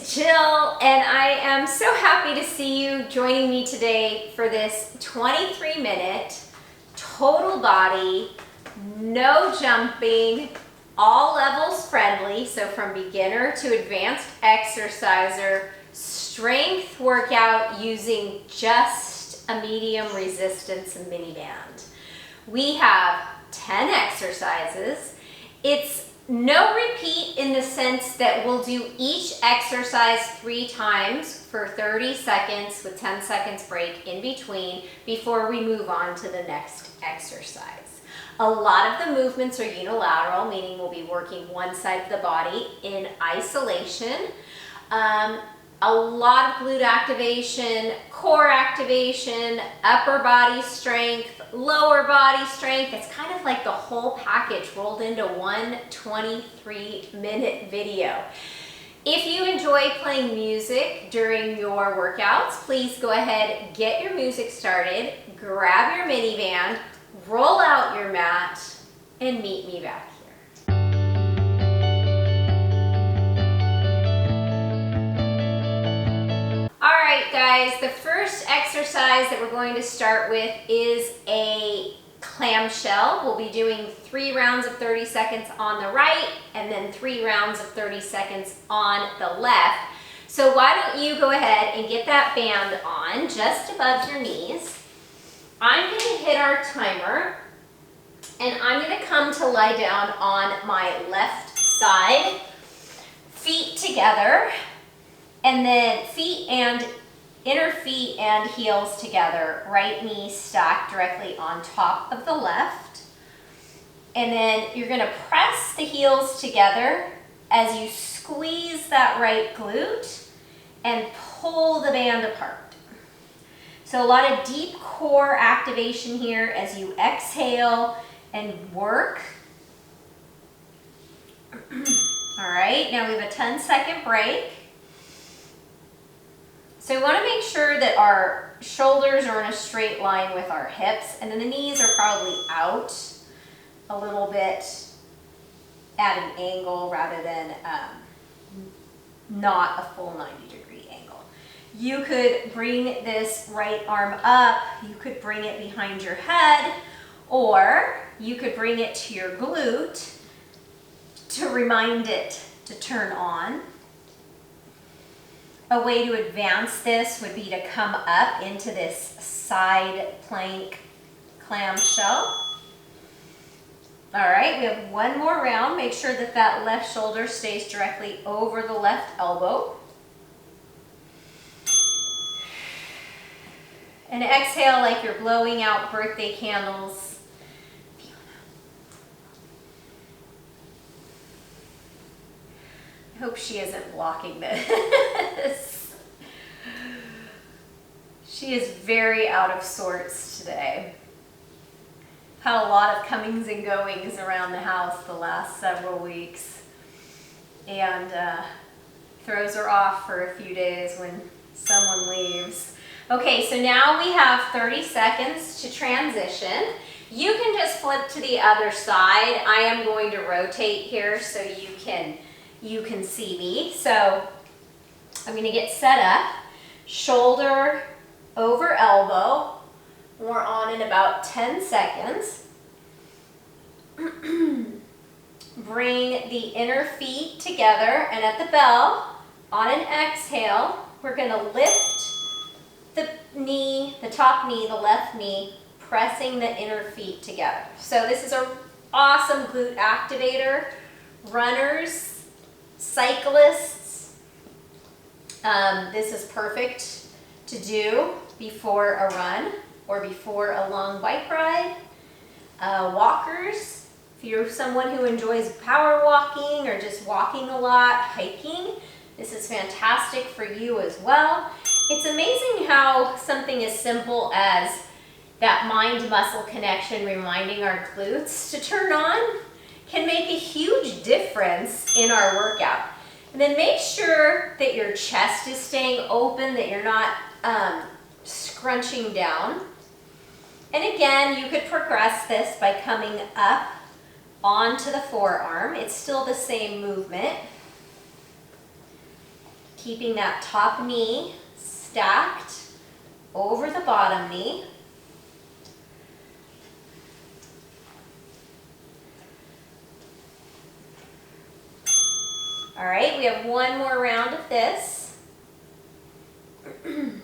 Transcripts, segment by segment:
Jill, and I am so happy to see you joining me today for this 23-minute total body, no jumping, all levels friendly, so from beginner to advanced exerciser, strength workout using just a medium resistance mini band. We have 10 exercises. It's no repeat in the sense that we'll do each exercise 3 times for 30 seconds with 10 seconds break in between before we move on to the next exercise. A lot of the movements are unilateral, meaning we'll be working one side of the body in isolation. A lot of glute activation, core activation, upper body strength, lower body strength. It's kind of like the whole package rolled into one 23-minute video. If you enjoy playing music during your workouts, please go ahead, get your music started, grab your mini band, roll out your mat, and meet me back here. Alright guys, the first exercise that we're going to start with is a clamshell. We'll be doing 3 rounds of 30 seconds on the right and then 3 rounds of 30 seconds on the left. So why don't you go ahead and get that band on just above your knees. I'm going to hit our timer and I'm going to come to lie down on my left side, feet together. And then inner feet and heels together, right knee stacked directly on top of the left. And then you're gonna press the heels together as you squeeze that right glute and pull the band apart. So a lot of deep core activation here as you exhale and work. All right, now we have a 10-second break. So we want to make sure that our shoulders are in a straight line with our hips, and then the knees are probably out a little bit at an angle rather than not a full 90-degree angle. You could bring this right arm up, you could bring it behind your head, or you could bring it to your glute to remind it to turn on. A way to advance this would be to come up into this side plank clamshell. All right, we have one more round. Make sure that that left shoulder stays directly over the left elbow. And exhale like you're blowing out birthday candles. I hope she isn't blocking this. She is very out of sorts today. Had a lot of comings and goings around the house the last several weeks. And throws her off for a few days when someone leaves. Okay, so now we have 30 seconds to transition. You can just flip to the other side. I am going to rotate here so you can see me. So I'm going to get set up, shoulder over elbow. We're on in about 10 seconds. Bring the inner feet together, and at the bell, on an exhale, we're going to lift the knee, the top knee, the left knee, pressing the inner feet together. So this is an awesome glute activator. Runners, cyclists, this is perfect to do before a run or before a long bike ride. Walkers, if you're someone who enjoys power walking or just walking a lot, hiking, this is fantastic for you as well. It's amazing how something as simple as that mind-muscle connection reminding our glutes to turn on can make a huge difference in our workout. And then make sure that your chest is staying open, that you're not scrunching down. And again, you could progress this by coming up onto the forearm. It's still the same movement. Keeping that top knee stacked over the bottom knee. All right, we have one more round of this. You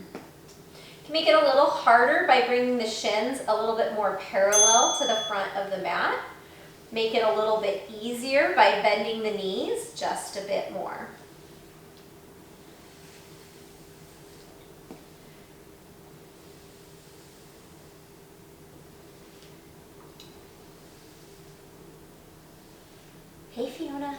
can make it a little harder by bringing the shins a little bit more parallel to the front of the mat. Make it a little bit easier by bending the knees just a bit more. Hey, Fiona.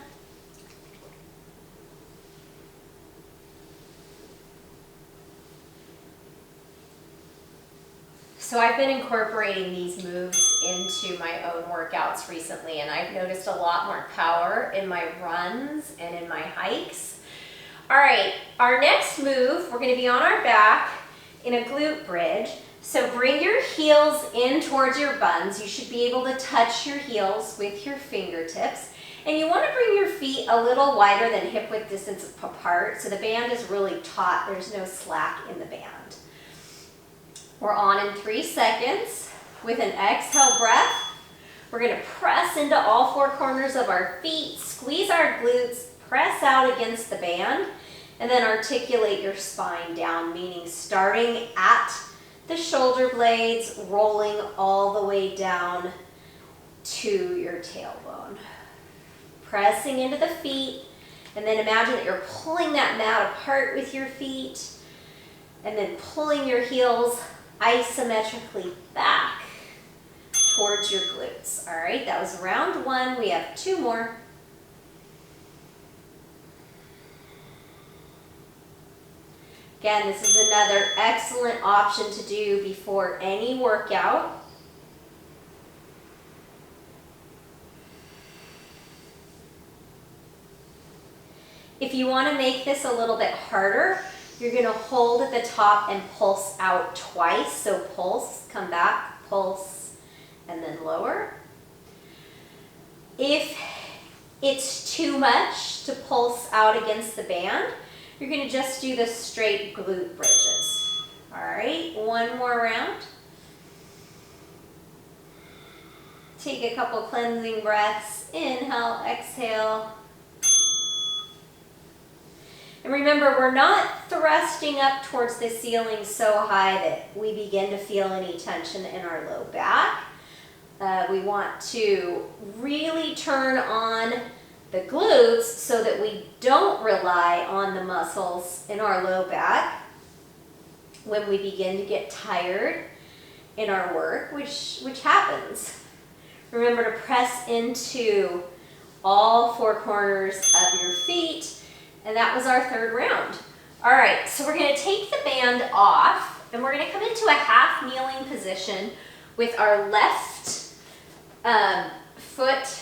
So I've been incorporating these moves into my own workouts recently, and I've noticed a lot more power in my runs and in my hikes. All right, our next move, we're gonna be on our back in a glute bridge. So bring your heels in towards your buns. You should be able to touch your heels with your fingertips. And you wanna bring your feet a little wider than hip width distance apart, so the band is really taut. There's no slack in the band. We're on in 3 seconds. With an exhale breath, we're gonna press into all 4 corners of our feet, squeeze our glutes, press out against the band, and then articulate your spine down, meaning starting at the shoulder blades, rolling all the way down to your tailbone. Pressing into the feet, and then imagine that you're pulling that mat apart with your feet, and then pulling your heels isometrically back towards your glutes. All right, that was round 1. We have 2 more. Again, this is another excellent option to do before any workout. If you want to make this a little bit harder, you're going to hold at the top and pulse out twice. So pulse, come back, pulse, and then lower. If it's too much to pulse out against the band, you're going to just do the straight glute bridges. All right, one more round. Take a couple cleansing breaths. Inhale, exhale. And remember, we're not thrusting up towards the ceiling so high that we begin to feel any tension in our low back. We want to really turn on the glutes so that we don't rely on the muscles in our low back when we begin to get tired in our work, which happens. Remember to press into all 4 corners of your feet. And that was our 3rd round. All right, so we're gonna take the band off and we're gonna come into a half kneeling position with our left foot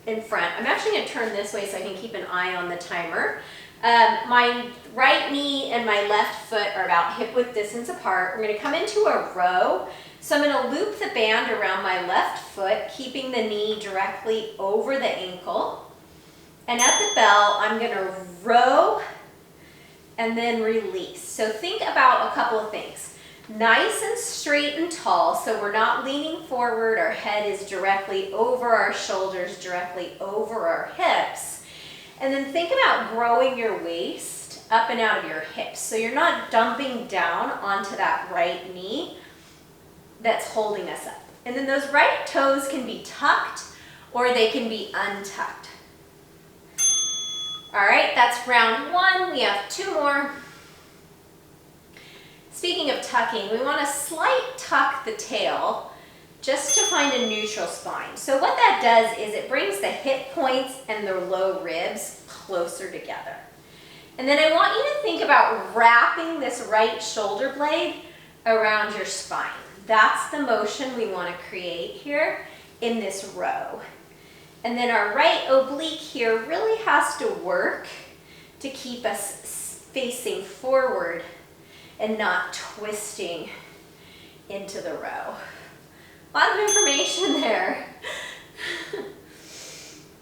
in front. I'm actually gonna turn this way so I can keep an eye on the timer. My right knee and my left foot are about hip width distance apart. We're gonna come into a row. So I'm gonna loop the band around my left foot, keeping the knee directly over the ankle. And at the bell, I'm gonna row and then release. So think about a couple of things. Nice and straight and tall, so we're not leaning forward, our head is directly over our shoulders, directly over our hips. And then think about growing your waist up and out of your hips. So you're not dumping down onto that right knee that's holding us up. And then those right toes can be tucked or they can be untucked. All right, that's round 1. We have 2 more. Speaking of tucking, we want to slight tuck the tail just to find a neutral spine. So what that does is it brings the hip points and the low ribs closer together. And then I want you to think about wrapping this right shoulder blade around your spine. That's the motion we want to create here in this row. And then our right oblique here really has to work to keep us facing forward and not twisting into the row. A lot of information there.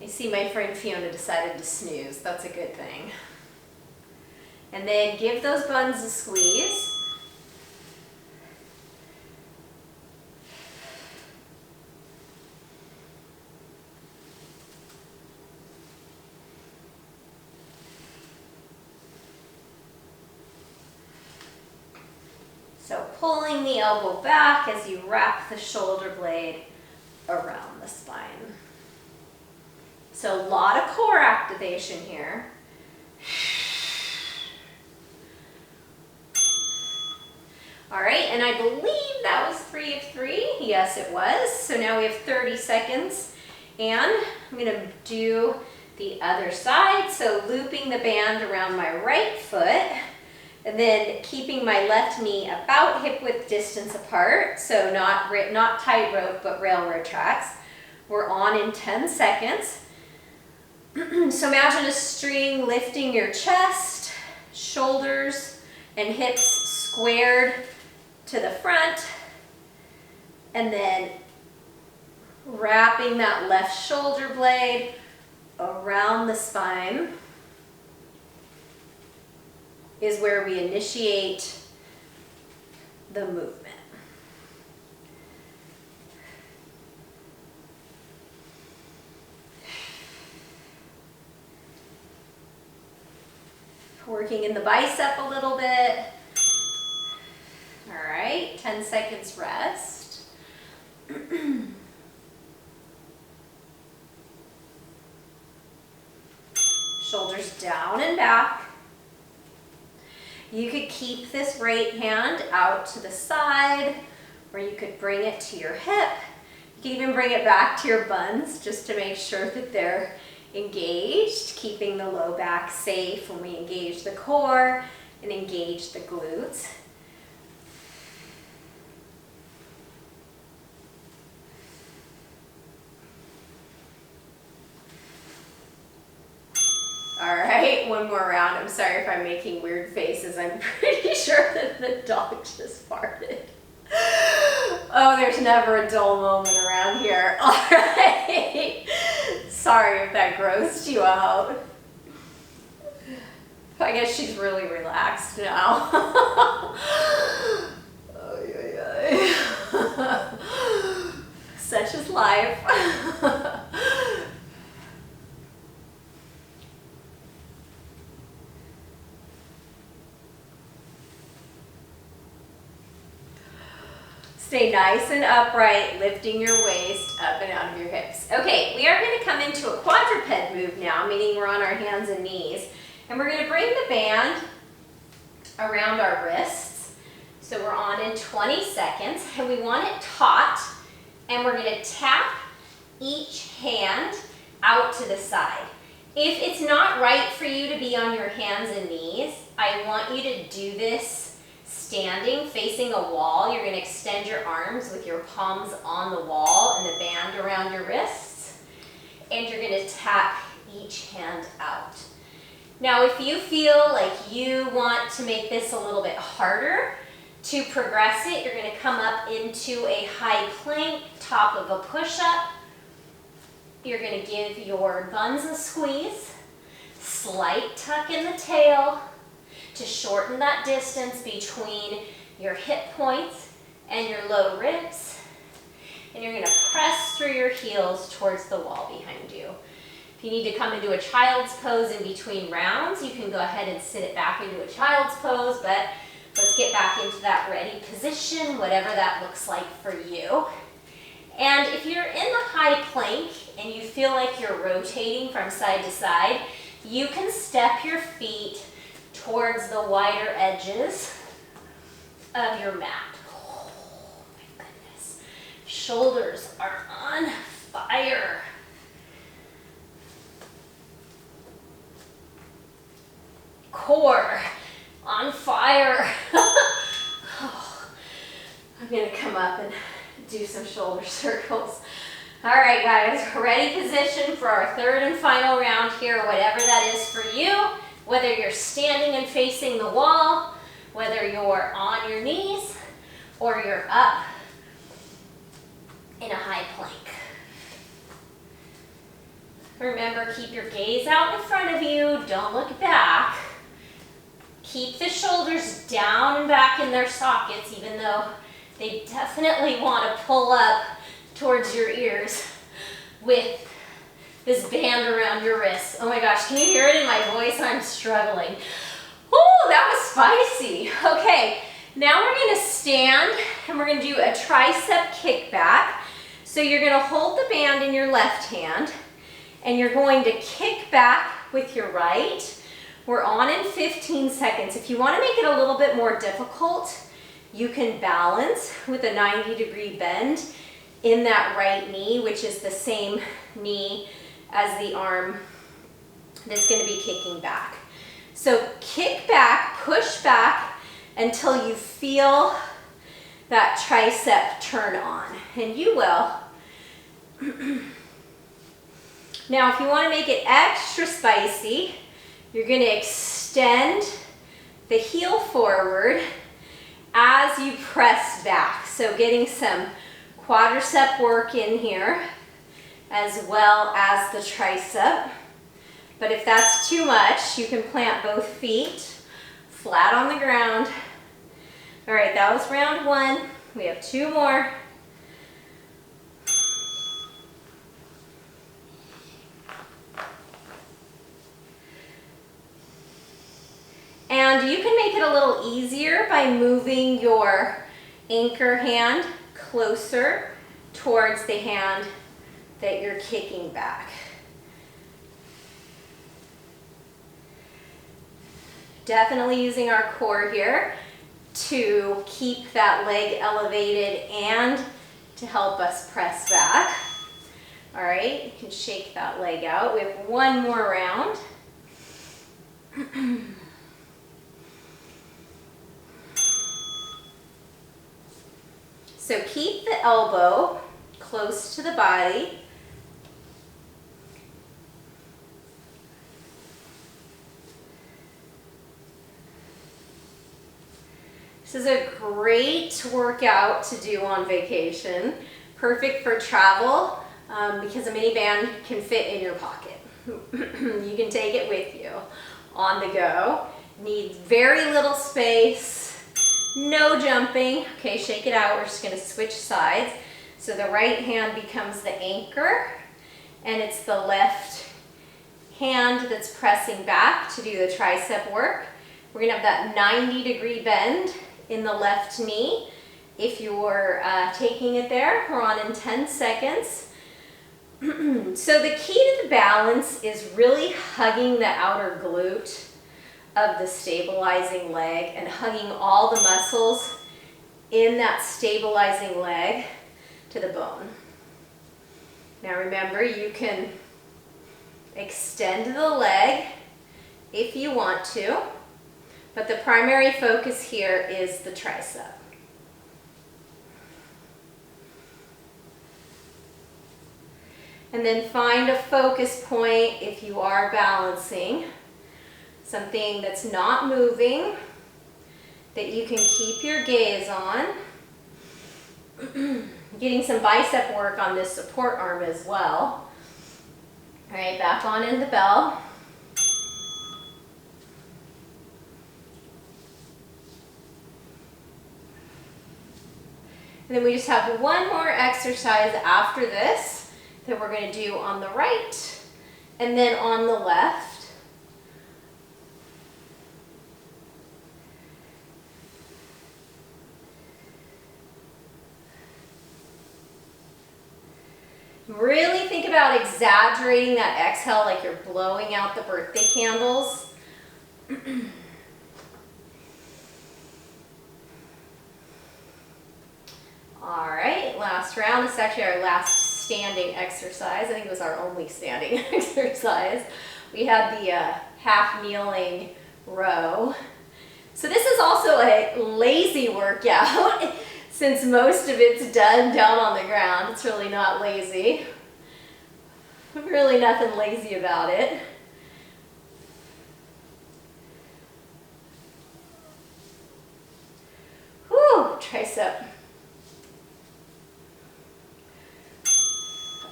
I see my friend Fiona decided to snooze. That's a good thing. And then give those buns a squeeze. So pulling the elbow back as you wrap the shoulder blade around the spine. So a lot of core activation here. All right, and I believe that was 3 of 3. Yes, it was. So now we have 30 seconds. And I'm gonna do the other side. So looping the band around my right foot, and then keeping my left knee about hip width distance apart. So not tightrope, but railroad tracks. We're on in 10 seconds. So imagine a string lifting your chest, shoulders and hips squared to the front, and then wrapping that left shoulder blade around the spine is where we initiate the movement. Working in the bicep a little bit. All right, 10 seconds rest. Shoulders down and back. You could keep this right hand out to the side, or you could bring it to your hip. You can even bring it back to your buns just to make sure that they're engaged, keeping the low back safe when we engage the core and engage the glutes. All right, one more round. I'm sorry if I'm making weird faces. I'm pretty sure that the dog just farted. Oh, there's never a dull moment around here. All right. Sorry if that grossed you out. I guess she's really relaxed now. Such is life. Stay nice and upright, lifting your waist up and out of your hips. Okay, we are going to come into a quadruped move now, meaning we're on our hands and knees. And we're going to bring the band around our wrists. So we're on in 20 seconds, and we want it taut, and we're going to tap each hand out to the side. If it's not right for you to be on your hands and knees, I want you to do this standing, facing a wall. You're going to extend your arms with your palms on the wall and the band around your wrists. And you're going to tap each hand out. Now, if you feel like you want to make this a little bit harder to progress it, you're going to come up into a high plank, top of a push-up. You're going to give your buns a squeeze, slight tuck in the tail, to shorten that distance between your hip points and your low ribs. And you're going to press through your heels towards the wall behind you. If you need to come into a child's pose in between rounds, you can go ahead and sit it back into a child's pose, but let's get back into that ready position, whatever that looks like for you. And if you're in the high plank and you feel like you're rotating from side to side, you can step your feet towards the wider edges of your mat. Oh my goodness. Shoulders are on fire. Core on fire. Oh, I'm gonna come up and do some shoulder circles. All right, guys, ready position for our third and final round here, whatever that is for you. Whether you're standing and facing the wall, whether you're on your knees, or you're up in a high plank. Remember, keep your gaze out in front of you. Don't look back. Keep the shoulders down and back in their sockets, even though they definitely want to pull up towards your ears with this band around your wrists. Oh my gosh, can you hear it in my voice? I'm struggling. Oh, that was spicy. Okay, now we're gonna stand and we're gonna do a tricep kickback. So you're gonna hold the band in your left hand and you're going to kick back with your right. We're on in 15 seconds. If you want to make it a little bit more difficult, you can balance with a 90-degree bend in that right knee, which is the same knee as the arm that's going to be kicking back. So kick back, push back until you feel that tricep turn on, and you will. Now, if you want to make it extra spicy, you're going to extend the heel forward as you press back. So getting some quadricep work in here as well as the tricep. But if that's too much, you can plant both feet flat on the ground. All right, that was round one. We have two more. And you can make it a little easier by moving your anchor hand closer towards the hand that you're kicking back. Definitely using our core here to keep that leg elevated and to help us press back. All right, you can shake that leg out. We have one more round. So keep the elbow close to the body. This is a great workout to do on vacation. Perfect for travel because a mini band can fit in your pocket. You can take it with you on the go. Needs very little space. No jumping. Okay, shake it out. We're just going to switch sides. So the right hand becomes the anchor, and it's the left hand that's pressing back to do the tricep work. We're going to have that 90-degree bend in the left knee. If you're taking it there, we're on in 10 seconds. So the key to the balance is really hugging the outer glute of the stabilizing leg and hugging all the muscles in that stabilizing leg to the bone. Now remember, you can extend the leg if you want to, but the primary focus here is the tricep. And then find a focus point if you are balancing. Something that's not moving, that you can keep your gaze on. Getting some bicep work on this support arm as well. All right, back on in the bell. And then we just have one more exercise after this that we're going to do on the right and then on the left. Really think about exaggerating that exhale like you're blowing out the birthday candles. All right, last round. This is actually our last standing exercise. I think it was our only standing exercise. We had the half kneeling row. So this is also a lazy workout. Since most of it's done down on the ground, it's really not lazy. Really nothing lazy about it. Whew, tricep.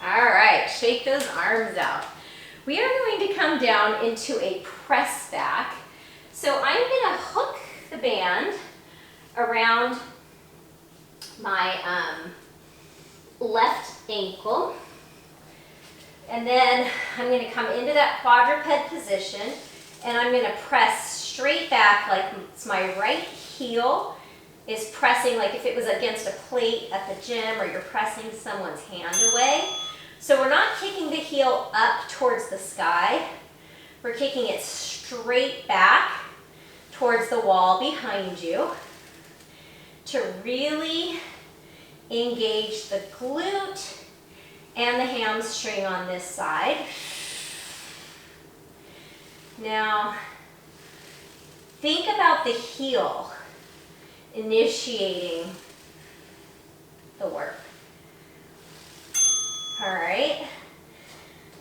All right, shake those arms out. We are going to come down into a press back. So I'm going to band around my left ankle. And then I'm going to come into that quadruped position, and I'm going to press straight back like it's my right heel is pressing, like if it was against a plate at the gym or you're pressing someone's hand away. So we're not kicking the heel up towards the sky. We're kicking it straight back towards the wall behind you to really engage the glute and the hamstring on this side. Now, think about the heel initiating the work. All right,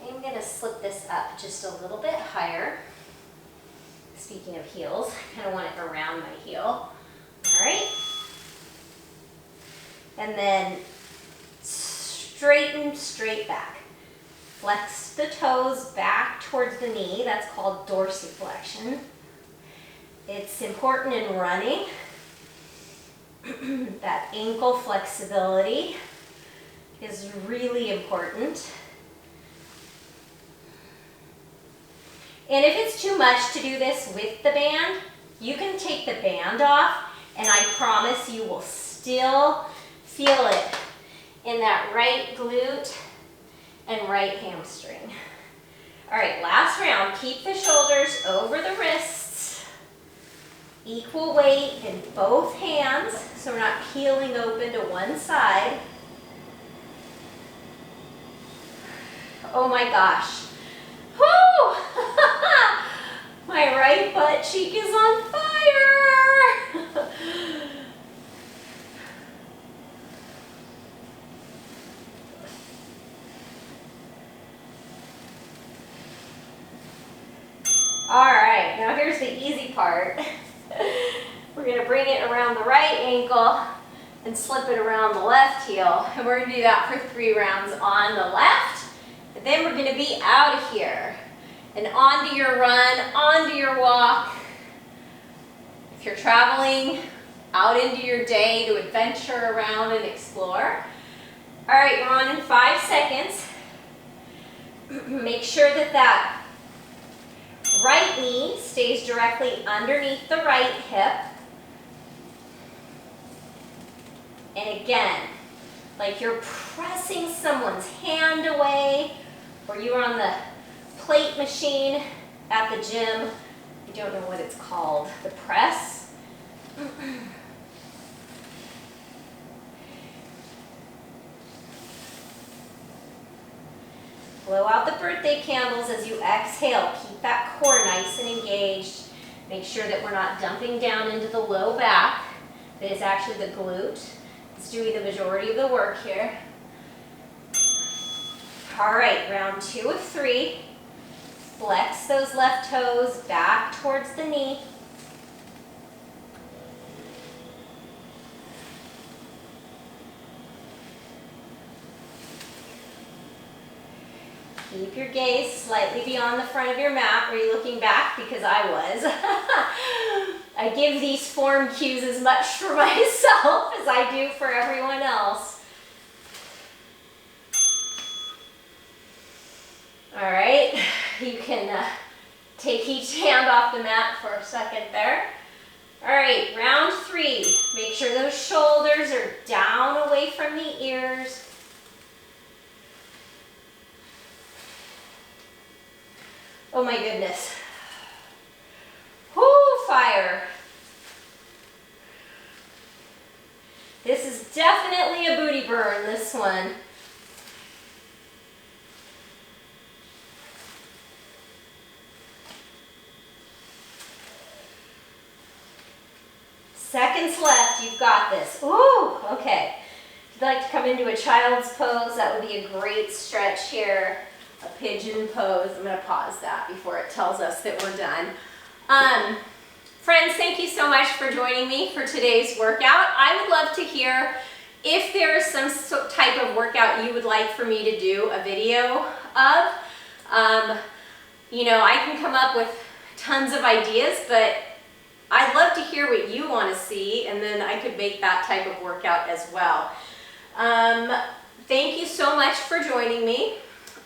I'm gonna slip this up just a little bit higher. Speaking of heels, I kind of want it around my heel. All right, and then straighten straight back. Flex the toes back towards the knee. That's called dorsiflexion. It's important in running. That ankle flexibility is really important. And if it's too much to do this with the band, you can take the band off, and I promise you will still feel it in that right glute and right hamstring. All right, last round. Keep the shoulders over the wrists. Equal weight in both hands, so we're not peeling open to one side. Oh my gosh. Whoo! My right butt cheek is on fire! All right, now here's the easy part. We're going to bring it around the right ankle and slip it around the left heel. And we're going to do that for 3 rounds on the left. And then we're going to be out of here and onto your run, onto your walk. If you're traveling out into your day to adventure around and explore. All right, we're on in 5 seconds. Make sure that that right knee stays directly underneath the right hip. And again, like you're pressing someone's hand away, or you are on the plate machine at the gym. I don't know what it's called, the press. Blow out the birthday candles as you exhale. Keep that core nice and engaged. Make sure that we're not dumping down into the low back. That is actually the glute. It's doing the majority of the work here. All right, round 2 of 3. Flex those left toes back towards the knee. Keep your gaze slightly beyond the front of your mat. Are you looking back? Because I was. I give these form cues as much for myself as I do for everyone else. All right, you can take each hand off the mat for a second there. All right, round 3. Make sure those shoulders are down away from the ears. Oh my goodness. Whoo, fire. This is definitely a booty burn, this one. Seconds left, you've got this. Ooh, okay. If you'd like to come into a child's pose, that would be a great stretch here. A pigeon pose. I'm going to pause that before it tells us that we're done. Friends, thank you so much for joining me for today's workout. I would love to hear if there is some type of workout you would like for me to do a video of. You know, I can come up with tons of ideas, but I'd love to hear what you want to see, and then I could make that type of workout as well. Thank you so much for joining me.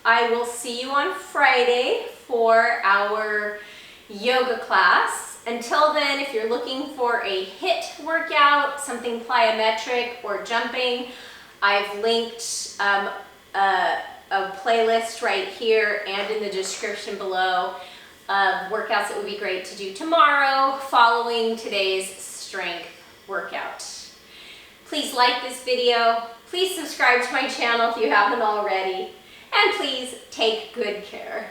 I will see you on Friday for our yoga class. Until then, if you're looking for a HIIT workout, something plyometric or jumping, I've linked a playlist right here and in the description below of workouts that would be great to do tomorrow following today's strength workout. Please like this video, please subscribe to my channel if you haven't already, and please take good care.